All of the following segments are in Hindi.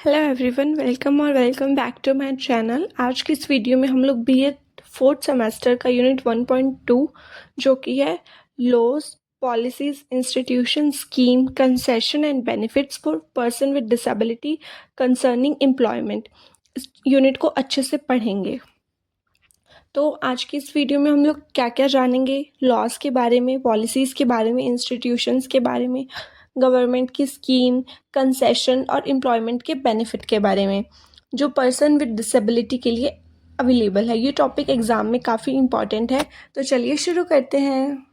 Hello everyone, welcome back to my channel. आज की इस वीडियो में हम लोग बीए फोर्थ सेमेस्टर का यूनिट 1.2 जो कि है laws, policies, institution, scheme, concession and benefits for person with disability concerning employment, इस यूनिट को अच्छे से पढ़ेंगे। तो आज की इस वीडियो में हम लोग क्या क्या जानेंगे, लॉज के बारे में, पॉलिसीज़ के बारे में, इंस्टीट्यूशंस के बारे में, गवर्नमेंट की स्कीम, कंसेशन और एम्प्लॉयमेंट के बेनिफिट के बारे में जो पर्सन विद डिसेबिलिटी के लिए अवेलेबल है। ये टॉपिक एग्ज़ाम में काफ़ी इम्पॉर्टेंट है, तो चलिए शुरू करते हैं।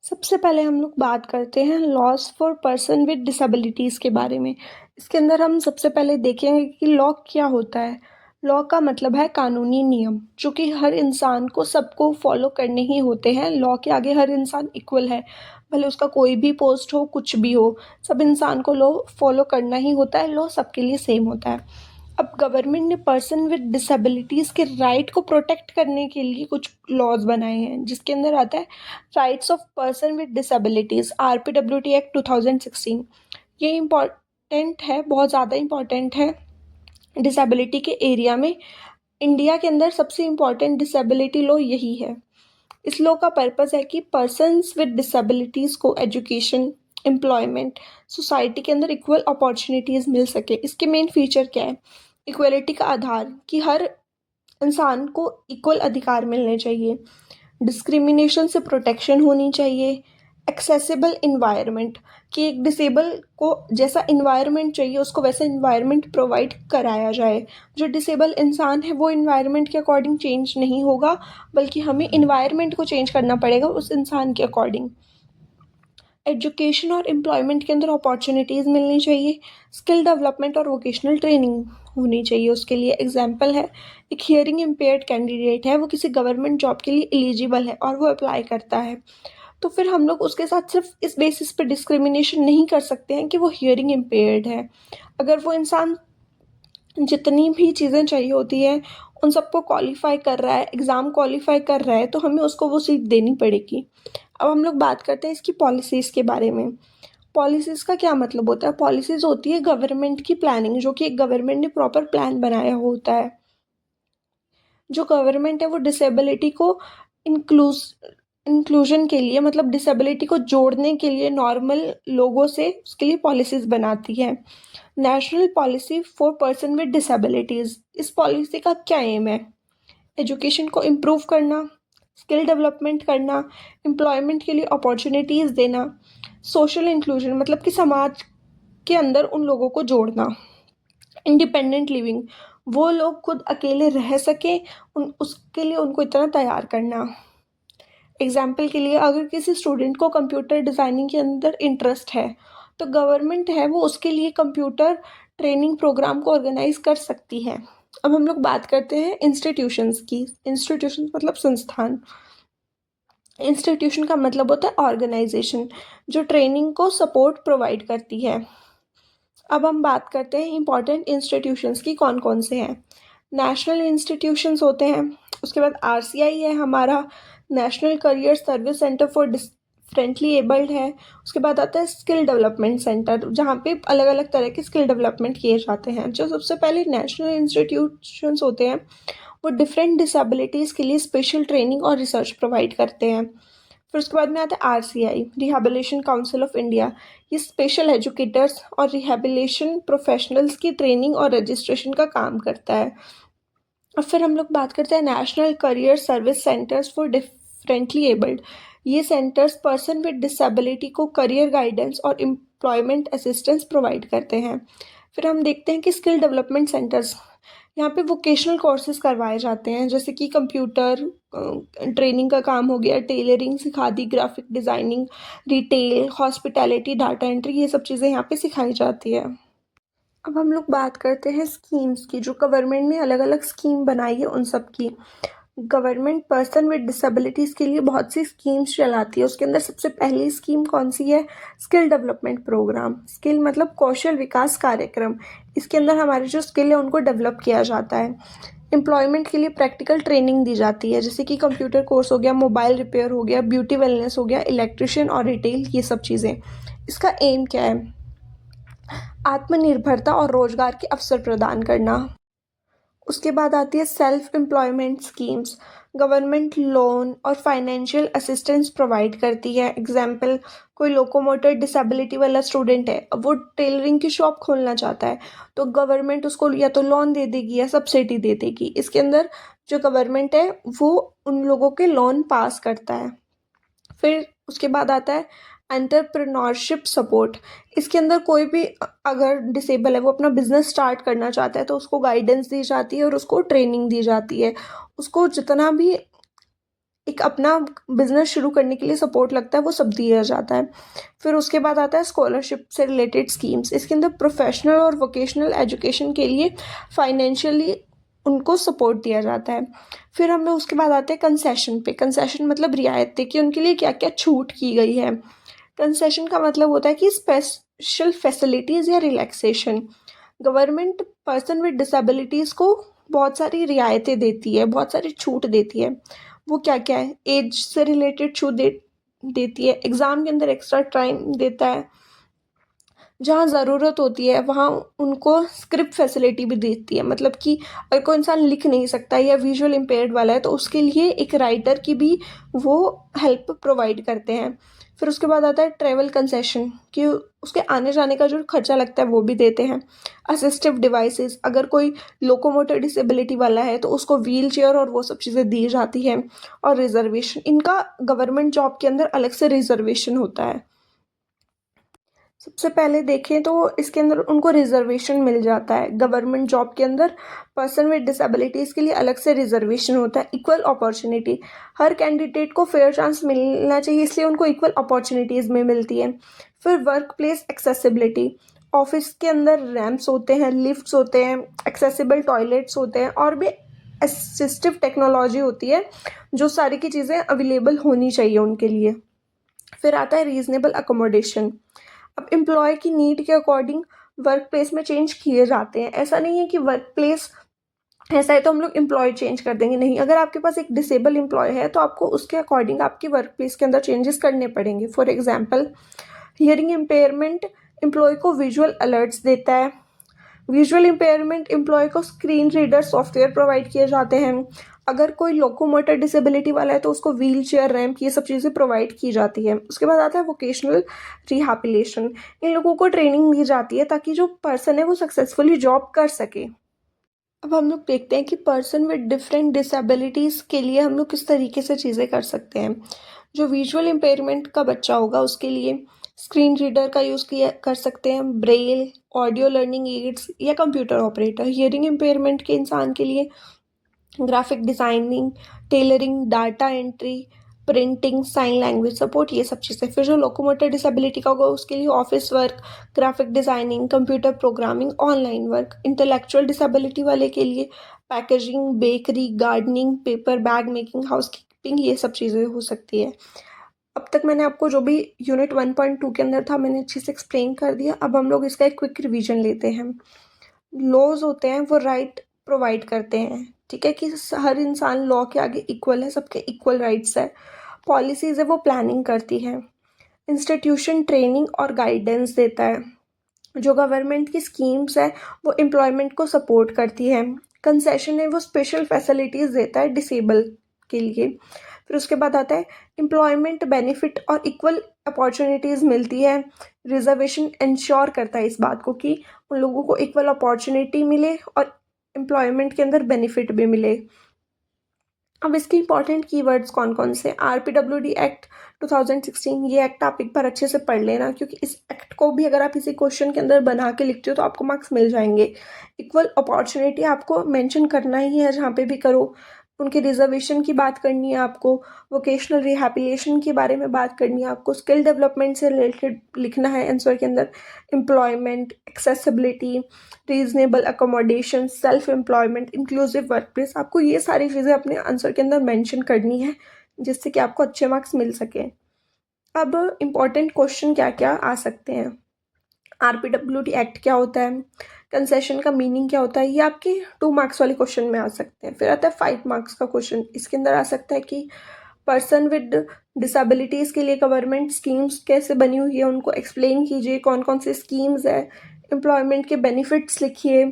सबसे पहले हम लोग बात करते हैं laws for person with disabilities के बारे में। इसके अंदर हम सबसे पहले देखेंगे कि लॉ क्या होता है। लॉ का मतलब है कानूनी नियम, जो कि हर इंसान को सबको फॉलो करने ही होते हैं। लॉ के आगे हर इंसान इक्वल है, भले उसका कोई भी पोस्ट हो, कुछ भी हो, सब इंसान को लॉ फॉलो करना ही होता है। लॉ सबके लिए सेम होता है। अब गवर्नमेंट ने पर्सन विद डिसेबिलिटीज़ के राइट को प्रोटेक्ट करने के लिए कुछ लॉज बनाए हैं, जिसके अंदर आता है rights of person with disabilities, RPWT act 2016। ये इम्पॉर्टेंट है, बहुत ज़्यादा इम्पॉर्टेंट है डिसेबिलिटी के एरिया में। इंडिया के अंदर सबसे इम्पॉर्टेंट डिसेबिलिटी लॉ यही है। इस लॉ का पर्पस है कि पर्सन्स विद डिसेबिलिटीज़ को एजुकेशन, एम्प्लॉयमेंट, सोसाइटी के अंदर इक्वल अपॉर्चुनिटीज़ मिल सके। इसके मेन फीचर क्या है? इक्वलिटी का आधार, कि हर इंसान को इक्वल अधिकार मिलने चाहिए, डिस्क्रिमिनेशन से प्रोटेक्शन होनी चाहिए, एक्सेसिबल इन्वायरमेंट, कि एक डिसेबल को जैसा इन्वायरमेंट चाहिए उसको वैसा इन्वायरमेंट प्रोवाइड कराया जाए। जो डिसेबल इंसान है वो इन्वायरमेंट के अकॉर्डिंग चेंज नहीं होगा, बल्कि हमें इन्वायरमेंट को चेंज करना पड़ेगा उस इंसान के अकॉर्डिंग। एजुकेशन और एम्प्लॉयमेंट के अंदर अपॉर्चुनिटीज़ मिलनी चाहिए। स्किल डेवलपमेंट और वोकेशनल ट्रेनिंग होनी चाहिए उसके लिए। एग्जाम्पल है, एक हियरिंग इम्पेयर्ड कैंडिडेट है, वो किसी गवर्नमेंट जॉब के लिए एलिजिबल है और वो अप्लाई करता है, तो फिर हम लोग उसके साथ सिर्फ इस बेसिस पे डिस्क्रिमिनेशन नहीं कर सकते हैं कि वो हियरिंग इम्पेयर्ड है। अगर वो इंसान जितनी भी चीज़ें चाहिए होती हैं उन सबको क्वालिफाई कर रहा है, एग्ज़ाम क्वालिफाई कर रहा है, तो हमें उसको वो सीट देनी पड़ेगी। अब हम लोग बात करते हैं इसकी पॉलिसीज़ के बारे में। पॉलिसीज़ का क्या मतलब होता है? पॉलिसीज़ होती है गवर्नमेंट की प्लानिंग, जो कि एक गवर्नमेंट ने प्रॉपर प्लान बनाया होता है। जो गवर्नमेंट है वो डिसेबिलिटी को इंक्लूजन के लिए, मतलब डिसेबिलिटी को जोड़ने के लिए नॉर्मल लोगों से उसके लिए पॉलिसीज़ बनाती है। National policy for person with disabilities, इस पॉलिसी का क्या एम है? एजुकेशन को इम्प्रूव करना, स्किल डेवलपमेंट करना, एम्प्लॉयमेंट के लिए अपॉर्चुनिटीज़ देना, सोशल इंक्लूजन मतलब कि समाज के अंदर उन लोगों को जोड़ना, इंडिपेंडेंट लिविंग, वो लोग खुद अकेले रह सकें, उसके लिए उनको इतना तैयार करना। एग्जाम्पल के लिए, अगर किसी स्टूडेंट को कंप्यूटर डिज़ाइनिंग के अंदर इंटरेस्ट है, तो गवर्नमेंट है वो उसके लिए कंप्यूटर ट्रेनिंग प्रोग्राम को ऑर्गेनाइज कर सकती है। अब हम लोग बात करते हैं इंस्टीट्यूशंस की। इंस्टीट्यूशंस मतलब संस्थान। इंस्टीट्यूशन का मतलब होता है ऑर्गेनाइजेशन, जो ट्रेनिंग को सपोर्ट प्रोवाइड करती है। अब हम बात करते हैं इंपॉर्टेंट इंस्टीट्यूशंस की, कौन कौन से हैं। नेशनल इंस्टीट्यूशंस होते हैं, उसके बाद RCI है हमारा, national career service centre for differently abled है। उसके बाद आता है स्किल डेवलपमेंट सेंटर, जहाँ पे अलग अलग तरह के स्किल डेवलपमेंट किए जाते हैं। जो सबसे पहले नेशनल इंस्टीट्यूशंस होते हैं वो डिफरेंट डिसेबिलिटीज़ के लिए स्पेशल ट्रेनिंग और रिसर्च प्रोवाइड करते हैं। फिर उसके बाद में आता है RCI, rehabilitation council of India. ये स्पेशल एजुकेटर्स और रिहैबिलिटेशन प्रोफेशनल्स की ट्रेनिंग और रजिस्ट्रेशन का काम करता है। और फिर हम लोग बात करते हैं national career service centres for differently abled. ये सेंटर्स पर्सन विद डिसेबिलिटी को करियर गाइडेंस और एम्प्लॉयमेंट असिस्टेंस प्रोवाइड करते हैं। फिर हम देखते हैं कि स्किल डेवलपमेंट सेंटर्स, यहाँ पे वोकेशनल कोर्सेज करवाए जाते हैं, जैसे कि कंप्यूटर ट्रेनिंग का काम हो गया, टेलरिंग सिखा दी, graphic designing, retail, hospitality, data entry, ये सब चीज़ें यहाँ पे सिखाई जाती है। अब हम लोग बात करते हैं स्कीम्स की, जो गवर्नमेंट ने अलग अलग स्कीम बनाई है उन सब की। गवर्नमेंट पर्सन विद डिसेबिलिटीज़ के लिए बहुत सी स्कीम्स चलाती है। उसके अंदर सबसे पहली स्कीम कौन सी है? Skill development programme. स्किल मतलब कौशल विकास कार्यक्रम। इसके अंदर हमारे जो स्किल है उनको डेवलप किया जाता है। एम्प्लॉयमेंट के लिए प्रैक्टिकल ट्रेनिंग दी जाती है, जैसे कि कंप्यूटर कोर्स हो गया, मोबाइल रिपेयर हो गया, ब्यूटी वेलनेस हो गया, इलेक्ट्रिशियन और रिटेल, ये सब चीज़ें। इसका एम क्या है? आत्मनिर्भरता और रोजगार के अवसर प्रदान करना। उसके बाद आती है self employment schemes. Government loan और फाइनेंशियल असिस्टेंस प्रोवाइड करती है। एग्जाम्पल, कोई लोकोमोटर डिसेबिलिटी वाला स्टूडेंट है, अब वो टेलरिंग की शॉप खोलना चाहता है, तो गवर्नमेंट उसको या तो लोन दे देगी या सब्सिडी दे देगी। इसके अंदर जो गवर्नमेंट है वो उन लोगों के लोन पास करता है। फिर उसके बाद आता है एंटरप्रेन्योरशिप सपोर्ट। इसके अंदर कोई भी अगर डिसेबल है, वो अपना बिजनेस स्टार्ट करना चाहता है, तो उसको गाइडेंस दी जाती है और उसको ट्रेनिंग दी जाती है। उसको जितना भी एक अपना बिजनेस शुरू करने के लिए सपोर्ट लगता है वो सब दिया जाता है। फिर उसके बाद आता है स्कॉलरशिप से रिलेटेड स्कीम्स। इसके अंदर प्रोफेशनल और वोकेशनल एजुकेशन के लिए फाइनेंशियली उनको सपोर्ट दिया जाता है। फिर हम लोग उसके बाद आते हैं कंसेशन पे। कंसेशन मतलब रियायतें, कि उनके लिए क्या क्या छूट की गई है। कंसेशन का मतलब होता है कि स्पेशल फैसिलिटीज़ या relaxation. Government person with disabilities को बहुत सारी रियायतें देती है, बहुत सारी छूट देती है। वो क्या क्या है? एज से रिलेटेड छूट देती है, एग्ज़ाम के अंदर एक्स्ट्रा टाइम देता है, जहाँ ज़रूरत होती है वहाँ उनको स्क्रिप्ट फैसिलिटी भी देती है। मतलब कि अगर कोई इंसान लिख नहीं सकता या विजुअल इम्पेयर्ड वाला है, तो उसके लिए एक राइटर की भी वो हेल्प प्रोवाइड करते हैं। फिर उसके बाद आता है ट्रैवल कंसेशन, कि उसके आने जाने का जो खर्चा लगता है वो भी देते हैं। असिस्टिव डिवाइसेस, अगर कोई लोकोमोटर डिसेबिलिटी वाला है तो उसको व्हील चेयर और वो सब चीज़ें दी जाती है। और रिजर्वेशन, इनका गवर्नमेंट जॉब के अंदर अलग से रिजर्वेशन होता है। सबसे पहले देखें तो इसके अंदर उनको रिजर्वेशन मिल जाता है। गवर्नमेंट जॉब के अंदर पर्सन विद डिसेबिलिटीज़ के लिए अलग से रिजर्वेशन होता है। इक्वल अपॉर्चुनिटी, हर कैंडिडेट को फेयर चांस मिलना चाहिए, इसलिए उनको इक्वल अपॉर्चुनिटीज़ में मिलती है। फिर वर्क प्लेस एक्सेसिबिलिटी, ऑफिस के अंदर रैम्प्स होते हैं, लिफ्ट्स होते हैं, एक्सेसिबल टॉयलेट्स होते हैं और भी असिस्टिव टेक्नोलॉजी होती है, जो सारी की चीज़ें अवेलेबल होनी चाहिए उनके लिए। फिर आता है रीजनेबल अकोमोडेशन। अब एम्प्लॉय की नीड के अकॉर्डिंग वर्क प्लेस में चेंज किए जाते हैं। ऐसा नहीं है कि वर्क प्लेस ऐसा है तो हम लोग एम्प्लॉय चेंज कर देंगे, नहीं। अगर आपके पास एक डिसेबल एम्प्लॉय है तो आपको उसके अकॉर्डिंग आपकी वर्क प्लेस के अंदर चेंजेस करने पड़ेंगे। For example, hearing impairment employee को विजुअल अलर्ट्स देता है। विजुअल इम्पेयरमेंट एम्प्लॉय को स्क्रीन रीडर सॉफ्टवेयर प्रोवाइड किए जाते हैं। अगर कोई लोकोमोटर डिसेबिलिटी वाला है तो उसको व्हील चेयर, रैम्प, ये सब चीज़ें प्रोवाइड की जाती है। उसके बाद आता है वोकेशनल रिहैबिलिटेशन। इन लोगों को ट्रेनिंग दी जाती है ताकि जो पर्सन है वो सक्सेसफुली जॉब कर सके। अब हम लोग देखते हैं कि पर्सन विद डिफरेंट डिसेबिलिटीज़ के लिए हम लोग किस तरीके से चीज़ें कर सकते हैं। जो विजुअल इम्पेयरमेंट का बच्चा होगा उसके लिए स्क्रीन रीडर का यूज़ किया कर सकते हैं, ब्रेल, ऑडियो लर्निंग एड्स या कंप्यूटर ऑपरेटर। हियरिंग इम्पेयरमेंट के इंसान के लिए graphic designing, tailoring, data entry, printing, sign language support, ये सब चीज़ें। फिर जो लोकोमोटर डिसेबिलिटी का होगा उसके लिए office work, graphic designing, computer programming, online work. Intellectual disability वाले के लिए packaging, bakery, gardening, paper bag making, house keeping, ये सब चीज़ें हो सकती है। अब तक मैंने आपको जो भी यूनिट 1.2 के अंदर था मैंने अच्छे से एक्सप्लेन कर दिया। अब हम लोग इसका एक क्विक रिवीजन लेते हैं। लॉज होते हैं वो राइट प्रोवाइड करते हैं, ठीक है, कि हर इंसान लॉ के आगे इक्वल है, सबके इक्वल राइट्स है। पॉलिसीज़ है वो प्लानिंग करती है। इंस्टीट्यूशन ट्रेनिंग और गाइडेंस देता है। जो गवर्नमेंट की स्कीम्स है वो एम्प्लॉयमेंट को सपोर्ट करती है। कंसेशन है वो स्पेशल फैसिलिटीज़ देता है डिसेबल के लिए। फिर उसके बाद आता है एम्प्लॉयमेंट बेनिफिट और इक्वल अपॉर्चुनिटीज़ मिलती है। रिजर्वेशन इंश्योर करता है इस बात को कि उन लोगों को इक्वल अपॉर्चुनिटी मिले और एम्प्लॉयमेंट के अंदर बेनिफिट भी मिले। अब इसके इंपॉर्टेंट कीवर्ड्स कौन कौन से? RPWD एक्ट 2016, ये एक्ट आप एक बार अच्छे से पढ़ लेना, क्योंकि इस एक्ट को भी अगर आप इसी क्वेश्चन के अंदर बना के लिखते हो तो आपको मार्क्स मिल जाएंगे। इक्वल अपॉर्चुनिटी आपको मेंशन करना ही है जहाँ पे भी करो। उनके रिजर्वेशन की बात करनी है आपको। वोकेशनल रिहैबिलिटेशन के बारे में बात करनी है आपको। स्किल डेवलपमेंट से रिलेटेड लिखना है आंसर के अंदर। Employment, accessibility, reasonable accommodation, self employment, inclusive work place, आपको ये सारी चीज़ें अपने आंसर के अंदर मेंशन करनी है जिससे कि आपको अच्छे मार्क्स मिल सके। अब इम्पॉर्टेंट क्वेश्चन क्या क्या आ सकते हैं? RPWD एक्ट क्या होता है, कंसेशन का मीनिंग क्या होता है, ये आपके 2 मार्क्स वाले क्वेश्चन में आ सकते हैं। फिर आता है 5 मार्क्स का क्वेश्चन, इसके अंदर आ सकता है कि पर्सन विद डिसेबिलिटीज़ के लिए गवर्नमेंट स्कीम्स कैसे बनी हुई है, उनको एक्सप्लेन कीजिए, कौन कौन से स्कीम्स है, एम्प्लॉयमेंट के बेनिफिट्स लिखिए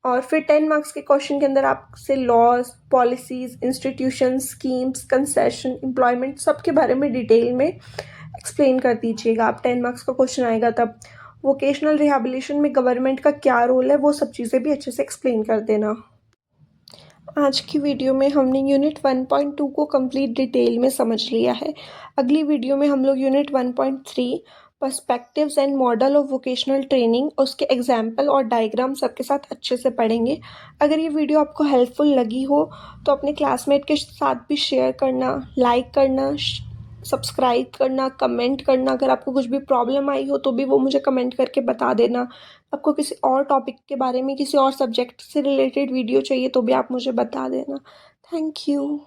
और फिर 10 मार्क्स के क्वेश्चन के अंदर आपसे laws, policies, institutions, schemes, concession, employment सब के बारे में डिटेल में एक्सप्लेन कर दीजिएगा आप। 10 मार्क्स का क्वेश्चन आएगा तब। वोकेशनल रिहैबिलिटेशन में गवर्नमेंट का क्या रोल है वो सब चीज़ें भी अच्छे से एक्सप्लेन कर देना। आज की वीडियो में हमने यूनिट 1.2 को कंप्लीट डिटेल में समझ लिया है। अगली वीडियो में हम लोग unit 1.3 perspectives and model of vocational training उसके एग्जाम्पल और डायग्राम सबके साथ अच्छे से पढ़ेंगे। अगर ये वीडियो आपको हेल्पफुल लगी हो तो अपने क्लासमेट के साथ भी शेयर करना, लाइक करना, सब्सक्राइब करना, कमेंट करना। अगर आपको कुछ भी प्रॉब्लम आई हो तो भी वो मुझे कमेंट करके बता देना। आपको किसी और टॉपिक के बारे में, किसी और सब्जेक्ट से रिलेटेड वीडियो चाहिए तो भी आप मुझे बता देना। Thank you.